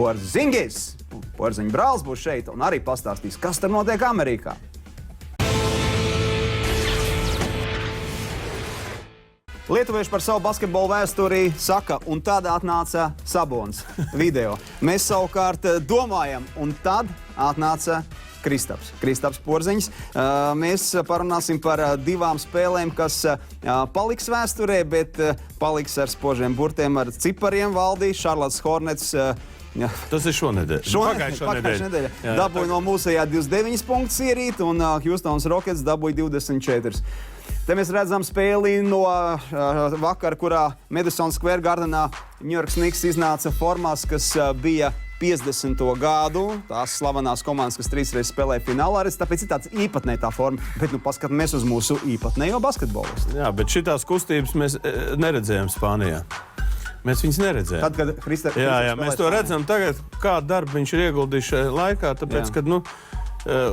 Porzingis. Porziņa brālis būs šeit un arī pastāstīs, kas tur notiek Amerikā. Lietuvieši par savu basketbolu vēsturī saka, un tad atnāca Sabons video. Mēs savukārt domājam, un tad atnāca Kristaps Porziņš. Mēs parunāsim par divām spēlēm, kas paliks vēsturē, bet paliks ar spožiem burtiem, ar cipariem valdīs. Charlotte Hornets. Tas ir šonedēļ. Pagājušā nedēļa. Dabūja no mūsējā 29 punktus ierīt, un Houstons Rockets dabūja 24. Te mēs redzam spēli no vakara, kurā Madison Square Gardenā New York Knicks iznāca formās, kas bija 50. gadu. Tās slavenās komandas, kas 3 reizes spēlēja finālā, tāpēc ir tāds īpatnēja tā forma. Bet paskatāmies uz mūsu īpatnējo basketbolistu. Jā, bet šitās kustības mēs neredzējām Spānijā. Mēs viņus neredzējām. Tad, kad Kristaps mēs to redzam tagad, kādu darbu viņš ir ieguldījis šajā laikā, tāpēc, kad,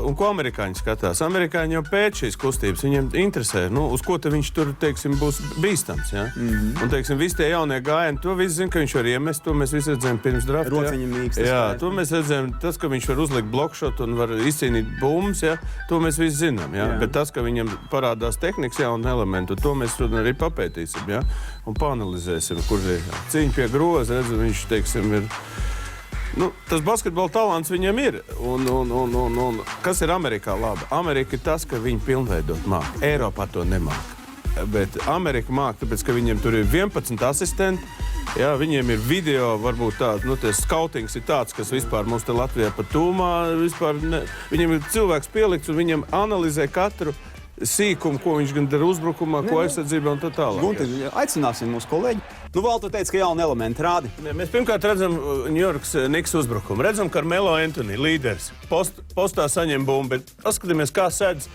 un ko amerikāņi skatās? Amerikāņi jau pēc šīs kustības, viņiem interesē, uz ko te viņš tur, teiksim, būs bīstams, ja? Un, teiksim, visi tie jaunie gājieni, to visi zina, ka viņš var iemest, to mēs visi redzējām pirms drafta. Rociņa mīkstas. Jā, to mēs redzējām, tas, ka viņš var uzlikt blokšotu un var izcīnīt bumbas, ja? To mēs visi zinām, ja? Bet tas, ka viņam parādās tehnikas jaunu elementu, to mēs arī papētīsim, ja? Un paanalizēsim, kur ir cīņa pie groza, redzam, viņš, teiksim, ir... tas basketbola talants viņam ir. Un kas ir Amerikā labi? Amerika ir tas, ka viņi pilnveidot māk. Eiropā to nemāk. Bet Amerika māk, tāpēc, ka viņiem tur ir 11 asistenti. Jā, viņiem ir video, varbūt tāds, tas skautings ir tāds, kas vispār mums te Latvijā pat tūmā. Viņiem ir cilvēks pielikts un viņiem analizē katru sīkumu, ko viņš gan dara uzbrukumā, ko aizsardzībā un tā tālāk. Gunti, aicināsim mūsu kolēģi. Vēl tu teici, ka jauni elementi rādi. Mēs pirmkārt redzam New York Knicks uzbrukumu. Redzam, ka Carmelo Anthony, līderis, postā saņem bumbu, bet paskatāmies, kā sēdz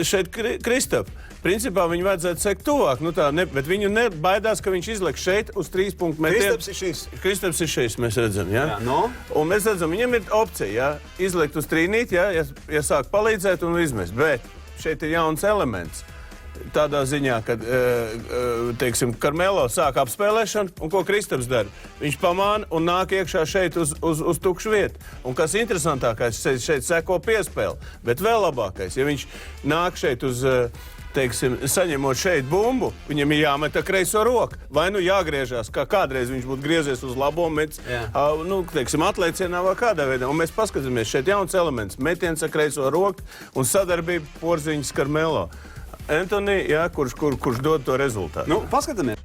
šeit Kristaps. Principā viņu vajadzētu sekt tuvāk, bet viņu nebaidās, ka viņš izliek šeit uz 3 punktu metiem. Kristaps ir šīs, mēs redzam, jā. Un mēs redzam, viņam ir opcija, jā, izliekt uz trīnīt, jā, ja sāk palīdzēt un izmest, bet šeit ir jauns elements. Tādā ziņā, kad, teiksim, Carmelo sāk apspēlēšanu, un ko Kristaps dara? Viņš pamāna un nāk iekšā šeit uz tukšu vietu. Un kas interesantākais, šeit seko piespēle, bet vēl labākais, ja viņš nāk šeit uz, teiksim, saņemot šeit bumbu, viņam ir jāmet ar kreiso roku. Vai jāgriežās, kā kādreiz viņš būtu griezies uz labo mets, teiksim, atliecienā vai kādā veidā. Un mēs paskatāmies, šeit jauns elements, metiens ar kreiso roku un sadarbība Porziņas Carmelo. Anthony, jā, kurš dod to rezultātu. Paskatāmies.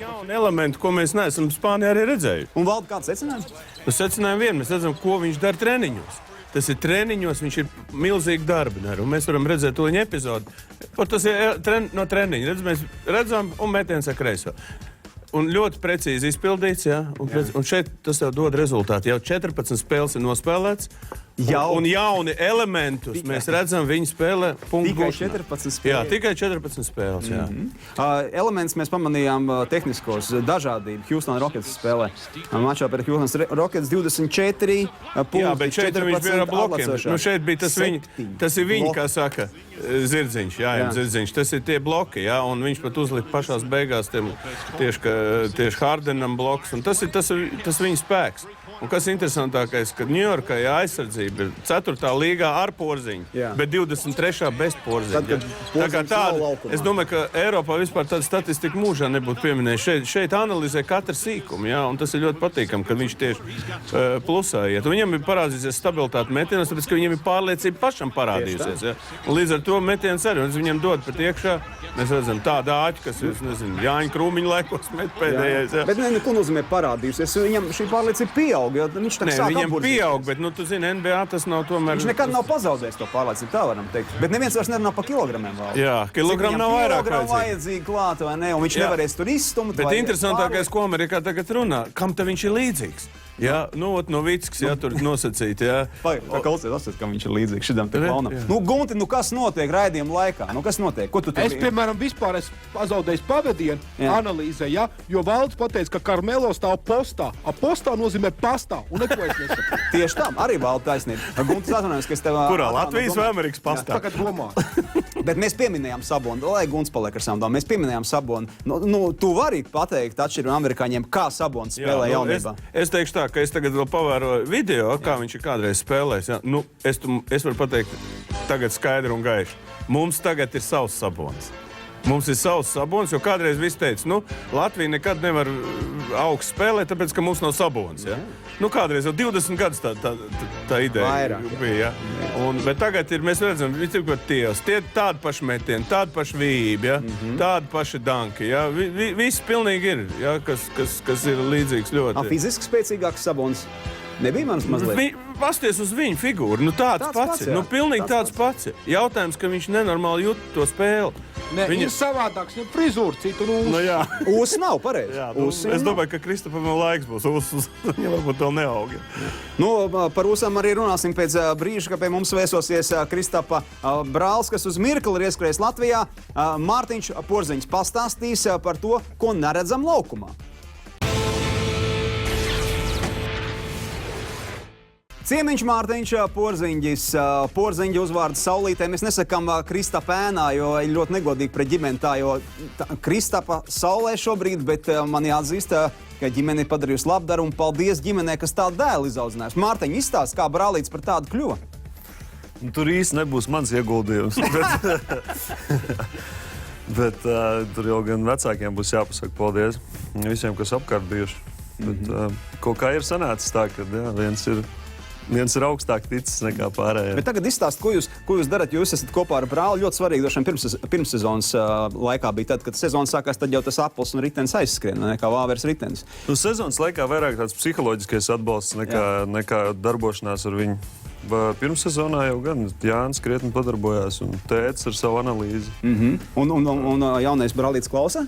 Jauni elementi, ko mēs neesam Spānijā arī redzējuši. Un valda kāds secinājums? Mēs secinājām vienu, mēs redzam, ko viņš dara treniņos. Tas ir treniņos, viņš ir milzīgi darbi dara, un mēs varam redzēt to viņa epizodi. Tas ir no treniņa. Mēs redzam un metiens ar kreiso. Un ļoti precīzi izpildīts, jā. Un šeit tas jau dod rezultātu. Jau 14 spēles ir nospēlēts. Un jauni elementus mēs redzam, viņi spēlē punktu gūšanā. Tikai 14 spēles. Jā, tikai 14 spēles, jā. Elements mēs pamanījām tehniskos dažādību. Houston Rockets spēlē. Mačā pret Houston Rockets 24 punkti. Jā, bet šeit viņš bija ar blokiem. Šeit bija tas ir viņa, kā saka, Zirdziņš. Jā, Zirdziņš. Tas ir tie bloki, jā, un viņš pat uzlika pašās beigās tieši Hardenam bloks. Un tas ir viņa spēks. Un kas interesantākais, ka Ņujorkā aizsardzība ir 4. līgā ar Porziņu, bet 23. bez Porziņa. Tā kā tāda, es domāju, ka Eiropā vispār tāda statistika mūžā nebūtu pieminējuši. Šeit analizē katru sīkumu, jā, un tas ir ļoti patīkami, ka viņš tieši plusā iet. Un viņam ir parādījusies stabilitāte metienos, tāpēc, ka viņam ir pārliecība pašam parādījusies. Jā. Un līdz ar to metiens arī, un viņam dod pat iekšā, mēs redzam tādu āķi, kas, Jāņa Krūmiņa laikos met pēdējais. Jā. Bet neko nozīmē parādījusies, viņam šī pārliecība pieaug. Viņam pieaug, bet, tu zini, NBA tas nav tomēr... Viņš nekad nav pazaudējis to pārliecību, tā varam teikt. Bet neviens vairs nerunā par kilogramiem vēl. Jā, kilogramu nav vairāk vajadzīgi klāt, vai ne? Un viņš nevarēs tur izstumt. Bet interesantākais, ko Amerikā tagad runā, kam te viņš ir līdzīgs? Jā, no Vickas, jā, tur nosacīt, jā. Klausies, kam viņš ir līdzīgs šitam te klaunam. Gunti, kas notiek raidījuma laikā? Kas notiek? Ko tu tur... Es, piemēram, vispār pazaudēju pavadienu analīzē, jā, jo valds pateica, ka Carmelo stāv postā. A postā nozīmē pastā, un neko es nesaprotu. Tieši tam, arī valda taisnība. Gunti, atvainojos, ka es tev... Kurā, Latvijas vai Amerikas pastā? Tagad domā. Bet mēs pieminējām Sabonu, lai Guns paliek ar savu domu. Mēs pieminējām Sabonu. Tu vari pateikt atšķirību amerikāņiem, kā Sabons spēlē jaunībā? Es teikšu tā, ka es tagad vēl pavēroju video, kā viņš ir kādreiz spēlējis. Ja? Nu, es varu pateikt tagad skaidri un gaiši. Mums tagad ir savs Sabons. Mums ir savs Sabons, jo kādreiz viss teica, Latvija nekad nevar augstu spēlēt, tāpēc, ka mums nav Sabons. Ja? Kādreiz jau 20 gadus tā ideja Vairāk, bija. Ja? Bet tagad mēs redzam, tie tādi paši metieni, tādi paši vījība, ja? Tādi paši danki. Ja? Viss pilnīgi ir, ja? kas ir līdzīgs ļoti. Fiziski spēcīgāks Sabons. Nebija manas mazliet. Pasties uz viņu figūru. Tāds pats. Pilnīgi tāds pats. Jautājums, ka viņš nenormāli jūt to spēli. Viņa ir savādāks, frizūra citu Ūs nav pareizi. Es domāju, ka Kristapam vēl laiks būs. Viņa varbūt vēl neaug. Par ūsām arī runāsim pēc brīža, ka pie mums vēsosies Kristapa brālis, kas uz mirkli ir ieskrējis Latvijā. Mārtiņš Porziņš pastāstīs par to, ko neredzam laukumā. Ciemiņš Mārtiņš Porziņģis. Porziņģa uzvārds saulītē. Mēs nesakām Kristapa ēnā, jo ir ļoti negodīgi pret ģimeni tā, jo Kristapa saulē šobrīd, bet man jāatzīst, ka ģimene ir padarījusi labdarumu. Paldies ģimenei, kas tādu dēlu izaudzinājusi. Mārtiņ, izstāst, kā brālītis par tādu kļuva? Tur īsti nebūs mans ieguldījums. bet tur jau gan vecākiem būs jāpasaka paldies visiem, kas apkārt bijuši. Bet kaut kā ir sanācis tā, ka viens ir augstāk ticis nekā pārējie. Bet tagad izstāst, ko jūs darat. Jūs esat kopā ar brāli. Ļoti svarīgi, droši vien pirmssezonas laikā bija tad, kad sezona sākās, tad jau tas apels un ritenis aizskrien, nekā vāveres ritenis. Sezonas laikā vairāk tāds psiholoģiskais atbalsts nekā darbošanās ar viņu. Pirmssezonā jau gan Jānis krietni padarbojās un tētis ar savu analīzi. Un jaunais brālītis klausa?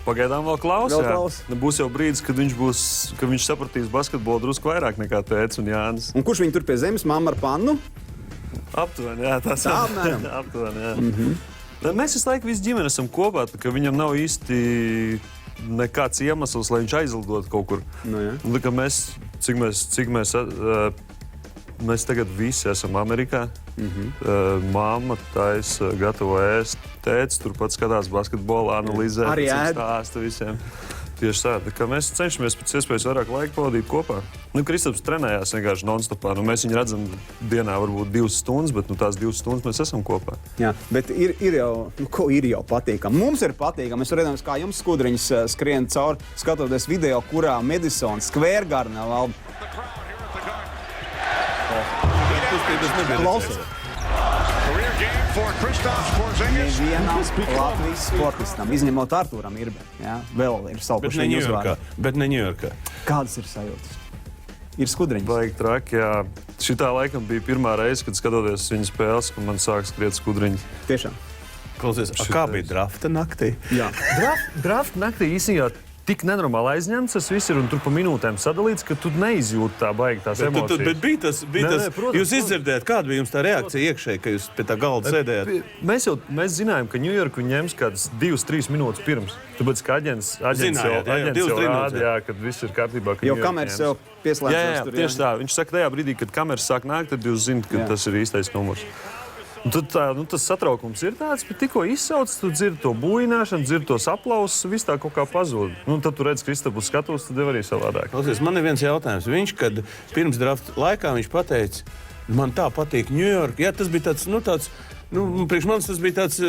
Pagaidām vēl klausa. Būs jau brīdis, kad viņš sapratīs basketbolu drusku vairāk nekā tētis un Jānis. Un kurš viņi tur pie zemes? Mamma ar pannu? Aptuveni, jā. Apmēram. Aptuveni, jā. Mēs visu laiku visi ģimeni esam kopā, ka viņam nav īsti nekāds iemesls, lai viņš aizlidotu kaut kur. Mēs tagad visi esam Amerikā. Mamma taisa, gatavo ēst. Tētis turpat skatās basketbolu, analizē, stāsta visiem. Tieši tā. Mēs cenšamies pēc iespējas vairāk laika pavadīt kopā. Kristaps trenējās vienkārši non-stopā. Mēs viņu redzam dienā varbūt 2 stundas, bet tās 2 stundas mēs esam kopā. Jā, bet ir jau patīkami. Mums ir patīkami. Mēs redzam, kā jums skudriņas skrien cauri, skatoties video, kurā Madison Square Gardenā valda. Klausies. Nevienam Latvijas sportistam, izņemot Artūram Irbe. Vēl ir savu pašiem uzvārdu. Bet ne Ņujorkā. Kādas ir sajūtas? Ir skudriņas. Baigi traki, jā. Šitā laikam bija pirmā reize, kad skatoties viņas spēles, ka man sāk skriet skudriņi. Tiešām. Klausies, kā bija drafta naktī? Jā. Drafta naktī īstenībā tik nenormāli aizņemts, tas viss ir un tur pa minūtēm sadalīts, ka tu neizjūti tā baigi tās emocijas. Bet bija tas, jūs izdzirdējāt, kāda bija jums tā reakcija iekšēji, ka jūs pie tā galda sēdējāt? Mēs zinājām, ka Ņujorku ņems kādas 2-3 minūtes pirms. Tāpēc, ka aģents jau rāda, kad viss ir kārtībā. Jo kameras jau pieslēdzās tur. Tieši tā. Viņš saka, tajā brīdī, kad kameras sāk nākt, tad jūs zināt, ka tas ir īstais numurs. Tas satraukums ir tāds, bet tikko izsauc, tu dzirdi to buļināšanu, dzirdi tos aplausus, viss tā kaut kā pazūd. Tad tu redz Kristapu skatos, tad arī savādāk. Klausies, man ir viens jautājums. Viņš, kad pirms drafta laikā viņš pateica, man tā patīk Ņujorka. Jā, tas bija tāds, priekš manis tas bija tāds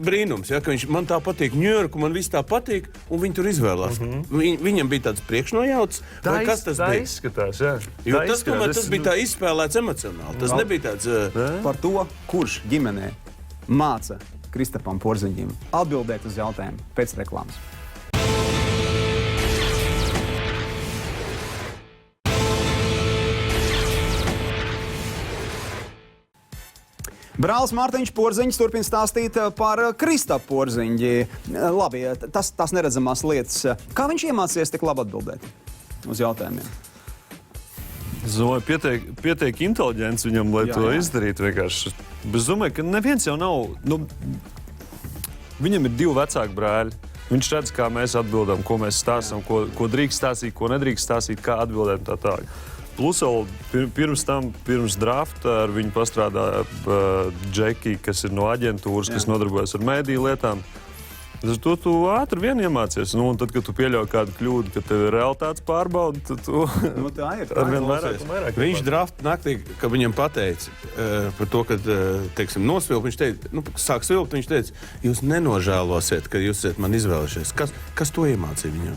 brīnums, ka man tā patīk Ņujorka, man viss tā patīk, un viņi tur izvēlās. Viņam bija tāds priekšnojauts, vai kas tas bija? Tā izskatās, jā. Jo tas bija tā izspēlēts emocionāli. Tas nebija tāds... Par to, kurš ģimenē māca Kristapam Porziņģim atbildēt uz jautājumu pēc reklāmas. Brālis Mārtiņš Porziņģis turpina stāstīt par Kristapu Porziņģi. Labi, tas neredzamās lietas. Kā viņš iemācījies tik labi atbildēt uz jautājumiem? Es domāju, pietiek inteliģents viņam, lai to izdarītu vienkārši. Bet es domāju, ka neviens jau nav... Viņam ir 2 vecāki brāļi. Viņš redz, kā mēs atbildam, ko mēs stāstam, ko drīkst stāstīt, ko nedrīkst stāstīt, kā atbildēt tā tālāk. Plus vēl pirms drafta ar viņu pastrādāja Džeki, kas ir no aģentūras, kas nodarbojas ar mēdīju lietām. To tu ātri vien iemācies. Un tad, kad tu pieļauj kādu kļūdu, ka tev ir realitātes pārbauda, tad tu tā ir. arvien vairāk. Viņš drafta naktī, kad viņam pateica par to, ka, teiksim, nosvilp, viņš teica, sāk svilpt, viņš teica, jūs nenožēlosiet, ka jūs esat man izvēlušies. Kas to iemācīja viņam?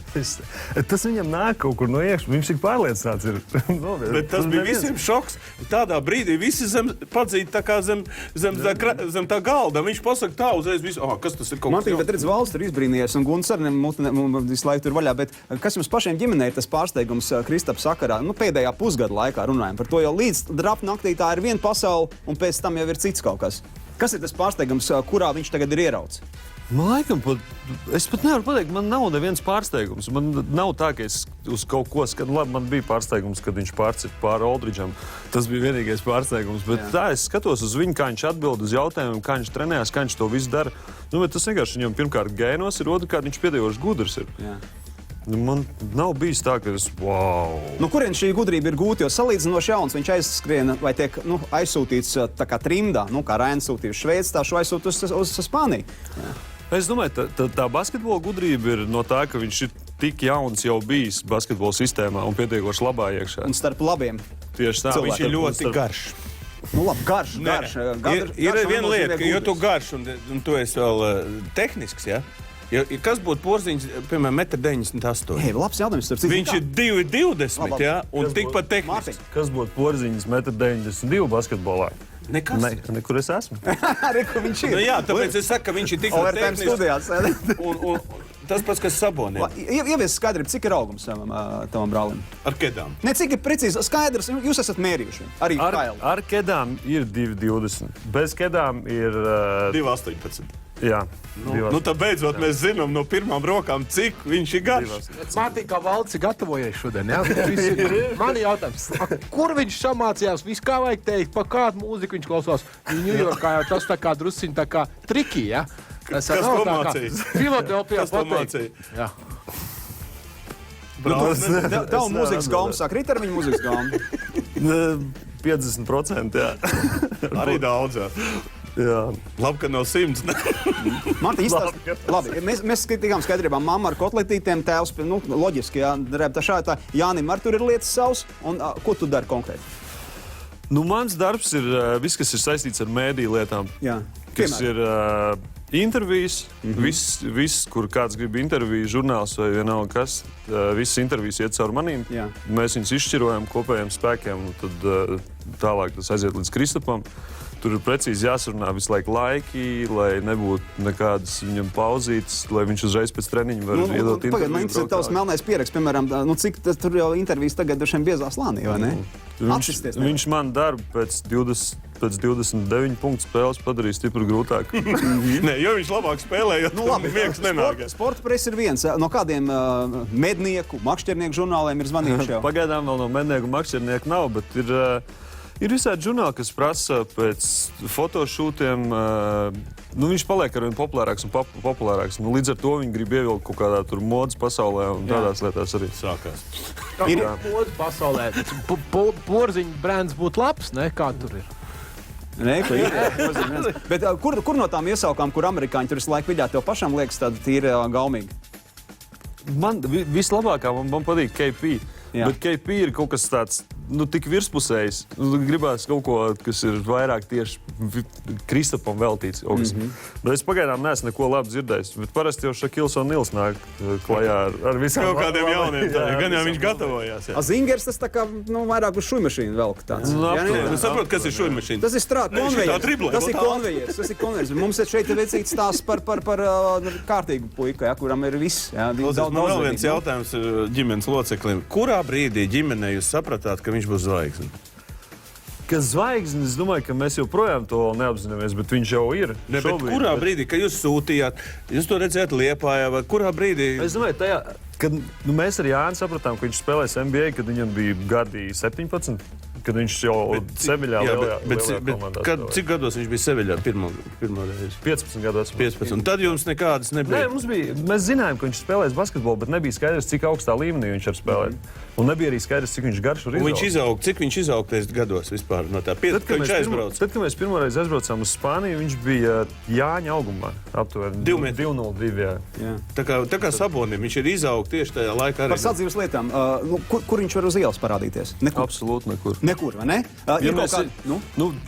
Tas viņam nāk kaut kur no iekšā. Viņš tik pārliecināts ir. Bet tas bija visiem šoks. Tādā brīdī visi padzīti tā kā zem tā galda. Viņš pasaka tā uzreiz visu, kas tas ir kaut kas. Valsts ir izbrīnījies, un Gunts arī visu laiku tur vaļā. Bet kas jums pašiem ģimenē ir tas pārsteigums Kristapa sakarā? Pēdējā pusgada laikā runājam par to, jo līdz drafta naktī tā ir viena pasaule, un pēc tam jau ir cits kaut kas. Kas ir tas pārsteigums, kurā viņš tagad ir ierauts? Laikam, es pat nevaru pateikt, man nav neviens pārsteigums. Man nav tā, ka es uz kaut ko skatu. Labi, man bija pārsteigums, kad viņš pārcita pāri Oldridžam. Tas bija vienīgais pārsteigums. Bet tā, es skatos uz viņu, kā viņš atbild uz jautājumiem, kā viņš trenējās, kā viņš to visu dara. Bet tas vienkārši viņam pirmkārt gēnos ir, otrkārt viņš piedievoši gudrs ir. Jā. Man nav bijis tā, ka es Kurien šī gudrība ir gūta? Jo salīdzinoši jauns viņš aizskriena vai tiek aizsūtīts tā kā trimdā, kā Rainis sūtīja uz Šveici, tā šo aizsūt uz Spāniju. Jā. Es domāju, tā basketbola gudrība ir no tā, ka viņš ir tik jauns jau bijis basketbola sistēmā un pietiekoši labā iekšā. Un starp labiem. Tieši tā. Viņš ir ļoti garš. Garš. Ir viena lieta, ka jo tu garš un tu esi vēl tehnisks, ja? Kas būtu Porziņš, piemēram, 1,98 m? Labs jautājums. Viņš ir 2,20 m, un tikpat tehnisks. Kas būtu Porziņš 1,92 m basketbolā? Nekas. Nekur es esmu. Arī, kur viņš ir. Jā, tāpēc es saku, ka viņš ir tikpat tehnisks. Un tas pats, kas Saboniem. Ievies skaidrību, cik ir augums tavam brālim? Ar kedām? Ne, cik ir precīzi skaidrs, jūs esat mērījuši. Arī Kailu. Ar kedām ir 2,20 m. Bez kedām ir 2,18 m. Jā. Tā beidzot mēs zinām no pirmām rokām, cik viņš ir garš. Man tīk, kā Valds ir gatavojies šodien. Ja? Man ir jautājums, kur viņš samācījās, visu kā vajag teikt, pa kādu mūziku viņš klausās. Ņujorkā jau tas tā kā drusciņ tā kā triki, ja? Kas to mācīja? Filadelfijā pateikt. Jā. Tavu mūzikas galmu sāk rīt ar viņu mūzikas galmu? 50%, jā. Arī daudz, jā. Jā. Labi, ka nav 100. Man īsti labi. Mēs skatījām skaidrībā. Mamma ar kotletītēm, tēvs, loģiski, jā. Tā Jānim ar tur ir lietas savs. Un ko tu dari konkrēti? Mans darbs ir viss, kas ir saistīts ar mēdīju lietām. Jā. Kas ir intervijas, viss, kur kāds grib interviju, žurnāls vai vienalga kas, visas intervijas iet caur manīm. Jā. Mēs viņus izšķirojam kopējiem spēkiem, un tad tālāk tas aiziet līdz Kristapam. Tur ir precīzi jāsarunā visu laiku laiki, lai nebūtu nekādas viņam pauzītes, lai viņš uzreiz pēc treniņa var iedot interviju. Man interesē tavs melnais pieraksts, piemēram, cik tur jau intervijas tagad dažiem biezā slānī, vai ne? Viņš man darbu pēc 29 punktu spēles padarīja stipri grūtāk. Nē, jo viņš labāk spēlēja, jo miegs nenāk. Sporta press ir viens. No kādiem mednieku, makšķernieku žurnāliem ir zvanījuši jau? Pagaidām vēl no mednieku makšķernieku nav, bet ir visādi žurnāli, kas prasa pēc fotošūtiem. Viņš paliek arvien populārāks un populārāks. Līdz ar to viņi grib ievilkt kaut kādā tur modes pasaulē un tādās lietās arī sākās. Ir modes pasaulē. Porziņa brands būtu labs, ne? Kā tur ir? Nē, bet kur no tām iesaukām, kur amerikāņi tur visu laiku viļā, tev pašam liekas tāda tīri gaumīga? Man vislabākā man patīk KP. Jā. Bet KP ir kaut kas tāds tik virspusējs. Gribās kaut ko, kas ir vairāk tieši Kristapam veltīts. Bet es pagaidām neesmu neko labi dzirdējis. Bet parasti jau Šakils un Nils nāk klajā ar visām kaut kādiem jauniem. Gan jau viņš gatavojās. Zingers tas tā kā vairāk uz šujmašīnu velk tāds. Saprot, kas ir šujmašīna? Tas ir konvejers. Tas ir konvejers. Mums ir šeit vecīgs stāsts par kārtīgu puiku, kuram ir viss. Man vēl viens jautājums ģimenes loceklim. Kurā brīdī ģimenē jūs sapratāt, ka viņš būs zvaigzne? Kas zvaigzne, es domāju, ka mēs joprojām to vēl neapzināmies, bet viņš jau ir. Ne, bet kurā brīdī, kad jūs sūtījāt, jūs to redzējāt Liepājā, vai kurā brīdī? Es domāju, tajā, kad mēs ar Jāni sapratām, ka viņš spēlēs NBA, kad viņam bija gadi 17. kad viņš jau Seviļā lielajā komandā. Cik gados viņš bija Seviļā pirmo reizi? 15 gados. 15. Un tad jums nekādas nebija? Nē, mēs zinājām, ka viņš spēlēs basketbolu, bet nebija skaidrs, cik augstā līmenī viņš var spēlēt. Un nebija arī skaidrs, cik viņš garš var izaugt. Cik viņš izauga pēc gados vispār no tā? Tad, kad mēs pirmoreiz aizbraucām uz Spāniju, viņš bija Jāņa augumā. Aptuveni 2,02. Tā kā Sabonim, viņš ir izaugt tieši tajā laikā. Par sadzīves lietām, kur viņš var uz ielas parādīties? Nekur. Absolūti nekur. Nekur, vai ne?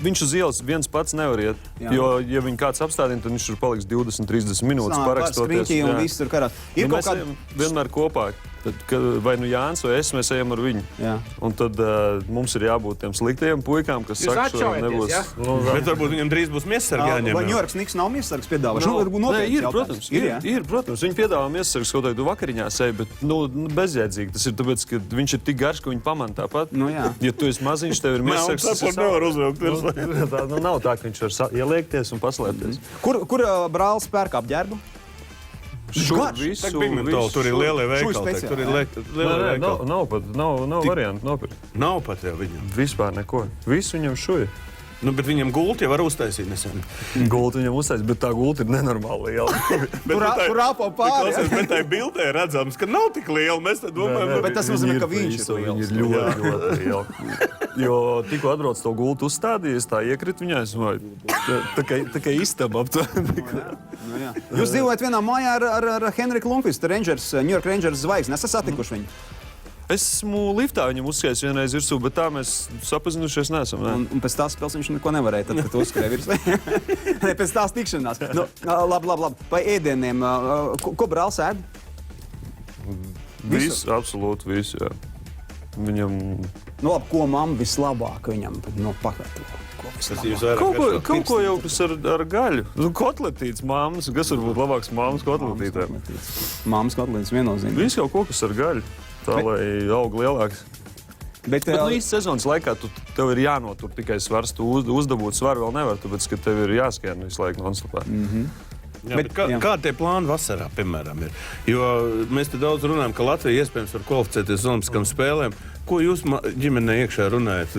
Viņš uz ielas viens pats nevar iet. Jo, ja viņu kāds apstādina, tad viņš tur paliks 20-30 minūtes parakstoties. Skriņķī un viss tur karā. Mēs ejam vienmēr kopā. Tad, vai nu Jānis vai es, mēs ejam ar viņu. Jā. Un tad mums ir jābūt tiem sliktajiem puikām, kas saka, ka nebūs. Ja? Bet varbūt viņam drīz būs miesargi jāņem. Vai Ņujorkas Niks nav miesargs piedāvāts? Protams. Ir, protams. Viņi piedāvā miesargs kaut kādā vakariņā sevi, bet bezjēdzīgi. Tas ir tāpēc, ka viņš ir tik garš, ka viņi pamana tāpat. Ja tu esi maziņš, tev ir miesargs. Tas nevar uzvilkt. Nav tā, ka viņš var ieliekties un paslēpties. Kur brālis pērk apģērbu? Tur ir lielie veikali. Nav variantu nopirkt. Nav pat jau viņam. Vispār neko. Visu viņam šuja. Bet viņam gulti jau var uztaisīt nesen. Gulti viņam uztaisīt, bet tā gulti ir nenormāli liela. Tur apo pāri. Bet tai bildē redzams, ka nav tik liela. Mēs tad domājam, bet tas nozīmē, ka viņš ir liels. Viņi ir ļoti liela. Jo tikko atbrauc to gultu uzstādījies, tā iekrit viņā, es domāju, tā kā istaba aptuveni. Jūs dzīvojat vienā mājā ar Henriku Lundqvistu, New York Rangers zvaigzni. Esat satikuši viņu? Esmu liftā viņam uzskājis vienreiz virsū, bet tā mēs sapazinušies neesam. Ne? Un pēc tās spēles viņš neko nevarēja, tad, kad uzskrēja virsū. Pēc tās tikšanās. Labi. Vai ēdieniem, ko brālis ēd? Visu, absolūti visu, jā. Viņam... Ko mamma vislabāk viņam pakārto? Kaut ko jau kas ar gaļu. Kotletītes mammas. Kas var būt labāks mammas kotletītēm? Mammas kotletītes viennozīmīgi. Viss kaut ko kas ar gaļu. Tā, lai aug lielāks. Bet īsti sezonas laikā tev ir jānotur tikai svars. Tu uzdabūt svaru vēl nevar, tāpēc, ka tev ir jāskrien visu laiku non-stopā. Kā tie plāni vasarā, piemēram, ir? Jo mēs te daudz runājam, ka Latvija iespējams var kvalificēties uz olimpiskām spēlēm. Ko jūs ģimenē iekšā runājat?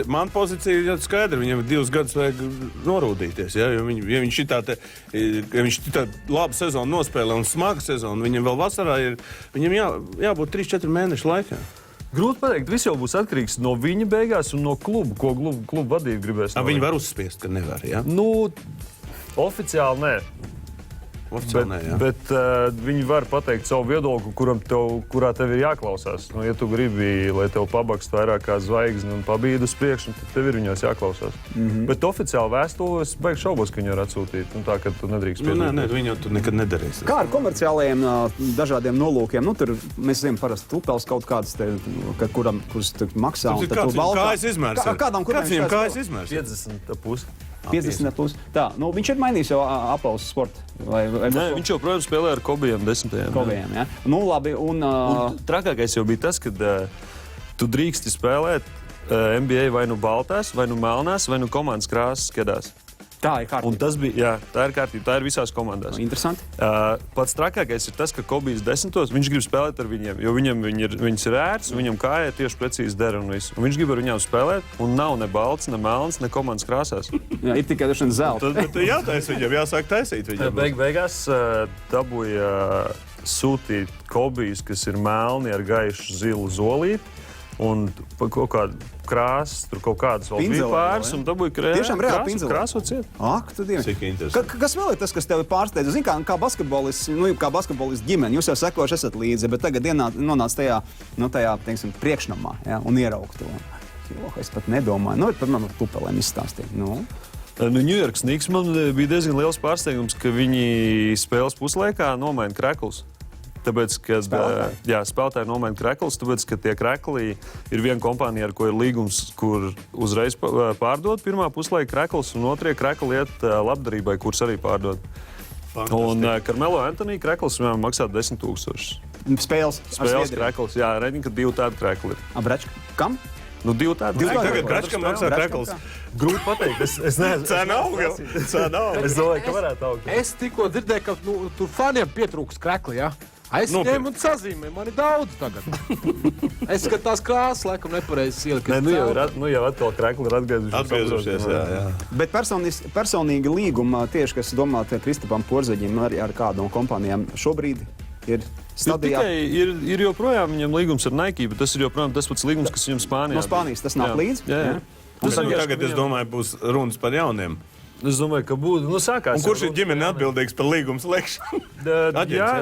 Man pozīcija ir skaidra, viņam 2 gadus vajag norūdīties. Ja? Jo ja viņš tā labu sezonu nospēlē un smagu sezonu, viņam vēl vasarā ir, viņam jābūt 3-4 mēnešu laikā. Grūti pateikt, viss jau būs atkarīgs no viņa beigās un no klubu, ko klubu vadība gribēs. Viņi var uzspiest, ka nevar, ja? Oficiāli nē. Bet viņi var pateikt savu viedokli, kurā tev ir jāklausās. Ja tu gribi, lai tev pabakst vairāk kā zvaigzni un pabīd uz priekšu, tad tev ir viņos jāklausās. Bet oficiāli vēstules baigi šaubos, ka viņi var atsūtīt. Tā, ka tu nedrīkst piedalīties. Nē, viņi jau tu nekad nedarīs. Kā ar komerciālajiem dažādiem nolūkiem? Tur mēs zinām parasti tupels kaut kādas, kuras maksā. Kājas izmērs? Kāds viņam kājas izmērs? 50,5. 50,5. Tā, viņš ir mainījis jau aplausu sportu. Nē, viņš joprojām spēlē ar Kobijiem 10. Kobijiem, ja. Labi. Un trakākais jau bija tas, ka tu drīksti spēlēt NBA vai nu baltās, vai nu melnās, vai nu komandas krāsas kedās. Tā ir kārtība. Un tas bija, tā ir kārtība, tā ir visās komandās. Interesanti. Pats trakākais ir tas, ka Kobijs 10. viņš grib spēlēt ar viņiem, jo viņas ir ērts, viņam kāja tieši precīzi der un visu. Un viņš grib ar viņiem spēlēt, un nav ne balts, ne melns, ne komandas krāsās. Ir tikai dažiem zelta. Tad jātais viņam, jāsāk taisīt viņam. Beigās dabūja sūtīt Kobijus, kas ir melni ar gaišu zilu zolīti. Un kaut kāda krāsa, tur kaut kādas vēl bija pāris, un dabūja tiešām reāli pinzelē. Krāsot ciet. Ak, tu divi. Kas vēl ir tas, kas tevi pārsteidz? Zini, kā basketbolists ģimene, jūs jau sekoši esat līdzi, bet tagad nonāc tajā, teiksim, priekšnamā, ja, un ieraugt to. Es pat nedomāju. Par manu tupelēm izstāstīt. New York Knicks man bija diezgan liels pārsteigums, ka viņi spēles puslaikā nomaina kreklus. Tāpēc, ka spēlētāji nomaina kreklus, tāpēc, ka tie krekli ir viena kompānija, ar ko ir līgums, kur uzreiz pārdod pirmā puslaika kreklus, un otrie krekli iet labdarībai, kurus arī pārdod. Un Carmelo Anthony krekls viņam maksā 10,000. Spēles krekls, jā, redzi, ka 2 tādi krekli ir. Bračka, kam? 2 tādi. Tagad Bračkam maksā krekls. Grūti pateikt, es nezinu. Cena auga. Es domāju, ka varētu augt. Es tikko dzirdēju, ka tur faniem pietrūks krekli, ja? Es ņēmu un sazīmēju, man ir daudz tagad. Es skatās krāsas, laikam nepareizi ieliku. Nu jau atkal krekli ir Atgriezušies, jā. Bet personīgi līguma tieši, kas domāti Kristapam Porzeģim arī ar kādu no kompānijām šobrīd ir stadijā. Ir joprojām viņam līgums ar Nike, bet tas ir joprojām tas pats līgums, kas viņam Spānijā. No Spānijas tas nāk līdzi? Jā. Tagad, es domāju, būs runas par jauniem. Es domāju, ka būtu. Nu, sākās. Un kurš ir ģimene atbildīgs par līgumu slēgšanu?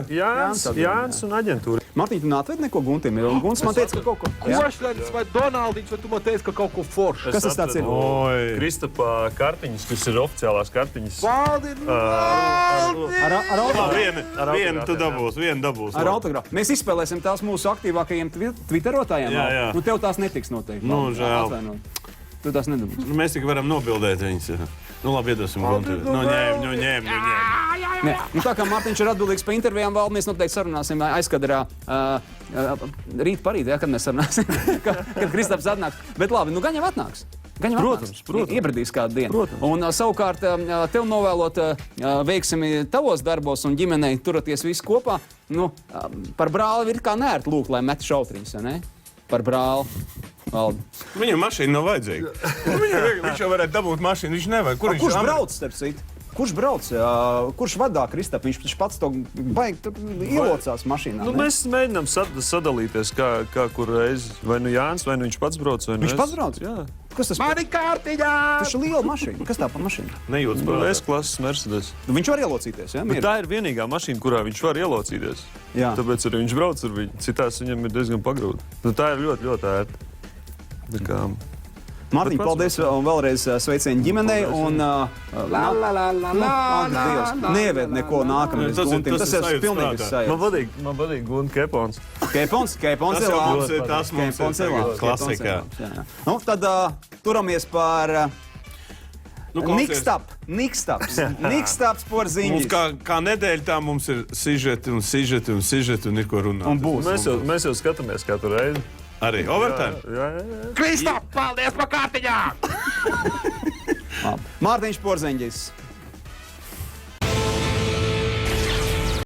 Jānis un aģentūra. Mārtiņ, tu neatved neko Guntim? Gunts man teica, ka kaut ko. Košļanis vai Donaldiņš, vai tu man teici, ka kaut ko foršu? Kas tas tāds ir? Kristapa kartiņas, kas ir oficiālās kartiņas. Vienu tu dabūs, vienu dabūs. Ar autogrāfu. Mēs izspēlēsim tās mūsu aktīvākajiem twitterotājiem. Jā. Nu, tev tās netiks noteikti. Nu, žēl. Atvainot. Tu tās nedabūsi. Mēs tikai varam nobildēt viņus. Nu, labi, iedosim Guntu. Ņēm. Nē, nu, tā kā Mārtiņš ir atbildīgs par intervijām, vēl mēs noteikti sarunāsim aizkadrā rīt parīt, ja, kad mēs sarunāsim, kad Kristaps atnāks. Bet labi, nu gan jau atnāks. Protams. Iebradīs kādu dienu. Protams. Un savukārt tev novēlot veiksmi tavos darbos un ģimenei turoties visi kopā. Nu, par brāli ir kā nērt lūk, lai met šautriņus, ne? Par brāli. Valdi. Viņam mašīna nav vajadzīga. Viņš jau varētu dabūt mašīnu, viņš nevajag. Kurš brauc, starp citu? Kurš brauc? Kurš vadā Kristapu? Viņš pats to baigi ielocās mašīnā. Nu, mēs mēģinām sadalīties, kā kur reizi. Vai nu Jānis, vai nu viņš pats brauc, vai nu Viņš pats brauc? Jā. Kas tas Mani kārtiņā! Tas ir liela mašīna. Kas tā par mašīnu? Nejūtas Nu, par S-klases Mercedes. Viņš var ielocīties, ja? Bet tā ir vienīgā mašīna, kurā viņš var ielocīties. Jā. Tāpēc arī viņš brauc ar viņu. Citās viņam ir diezgan pagrūti. Nu, tā ir ļoti, ļoti ērta. Tā kā... Mārtiņ, paldies un vēlreiz sveicieni ģimenei un Neved neko nākamreiz Guntim. Tas ir pilnīgi sajūta. Man patīk Gunta Kepons. Kepons ir labs. Tas mums ir klasikā. Nu, tad turamies par klausies. Nikstaps Porziņģis. Mums kā nedēļa tā mums ir sižeti un ir ko runāt. Un būs. Mēs jau skatāmies katru reizi. Arī overtime. Jā. Kristap, paldies par kārtiņā! Mārtiņš Porziņģis.